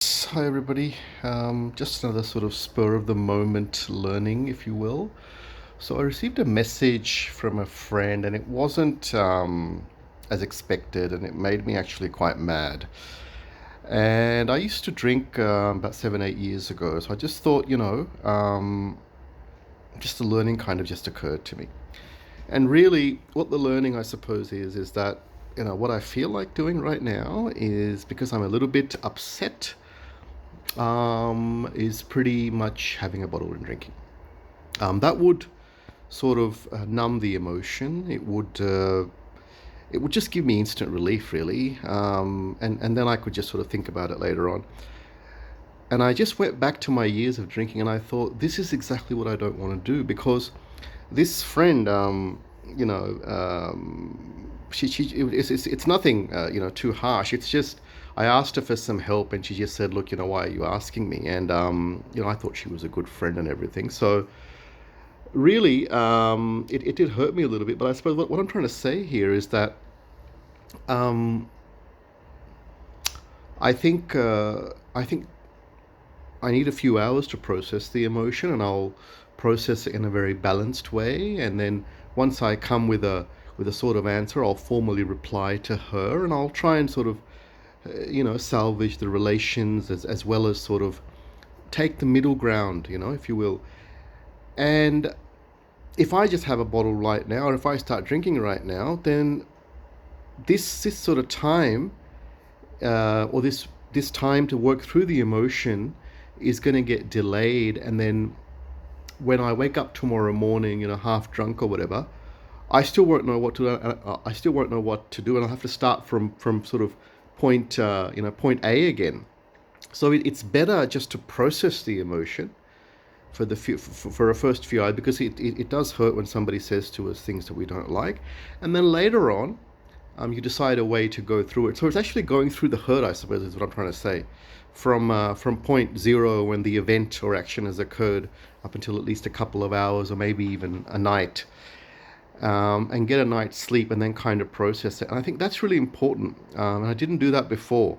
Hi, everybody. Just another sort of spur of the moment learning, if you will. So, I received a message from a friend, and it wasn't as expected, and it made me actually quite mad. And I used to drink about 7, 8 years ago, so I just thought, just the learning kind of just occurred to me. And really, what the learning, I suppose, is that, what I feel like doing right now is because I'm a little bit upset is pretty much having a bottle and drinking. That would sort of numb the emotion. It would just give me instant relief, really, and then I could just sort of think about it later on. And I just went back to my years of drinking, and I thought this is exactly what I don't want to do because this friend, it's nothing, too harsh. It's just I asked her for some help, and she just said, "Look, why are you asking me?" And I thought she was a good friend and everything. So really, it did hurt me a little bit. But I suppose what I'm trying to say here is that um, I think I need a few hours to process the emotion, and I'll process it in a very balanced way. And then once I come with a sort of answer, I'll formally reply to her, and I'll try and sort of salvage the relations as well as sort of take the middle ground, if you will. And if I just have a bottle right now, or if I start drinking right now, then this sort of time, or this time to work through the emotion, is going to get delayed, and then when I wake up tomorrow morning, half drunk or whatever, I still won't know what to. I still won't know what to do, and I'll have to start from sort of point A again. So it's better just to process the emotion for a first few hours because it does hurt when somebody says to us things that we don't like, and then later on, you decide a way to go through it. So it's actually going through the hurt, I suppose, is what I'm trying to say, from point zero when the event or action has occurred up until at least a couple of hours or maybe even a night, and get a night's sleep and then kind of process it. And I think that's really important. And I didn't do that before.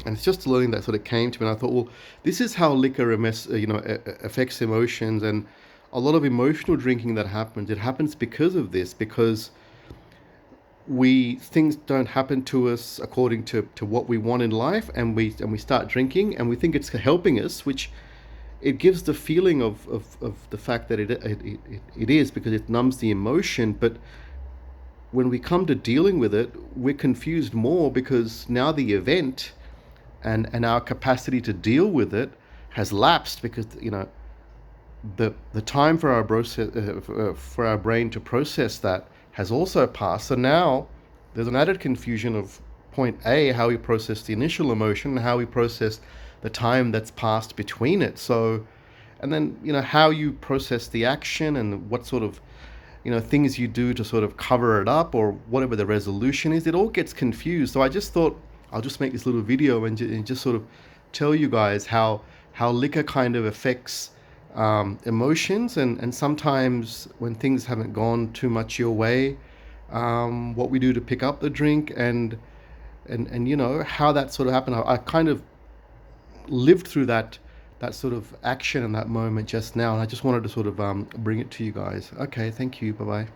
And it's just learning that sort of came to me. And I thought, well, this is how liquor, affects emotions, and a lot of emotional drinking that happens. It happens because of this, because we things don't happen to us according to what we want in life, and we start drinking, and we think it's helping us, which it gives the feeling of the fact that it is because it numbs the emotion. But when we come to dealing with it, we're confused more because now the event and our capacity to deal with it has lapsed because the time for for our brain to process that has also passed. So now there's an added confusion of point A, how we process the initial emotion, and how we process the time that's passed between it. So, and then how you process the action and what sort of things you do to sort of cover it up or whatever the resolution is. It all gets confused. So I just thought I'll just make this little video and just sort of tell you guys how liquor kind of affects emotions, and sometimes when things haven't gone too much your way, what we do to pick up the drink, and how that sort of happened. I kind of lived through that sort of action and that moment just now, and I just wanted to sort of bring it to you guys. Okay, thank you. Bye bye.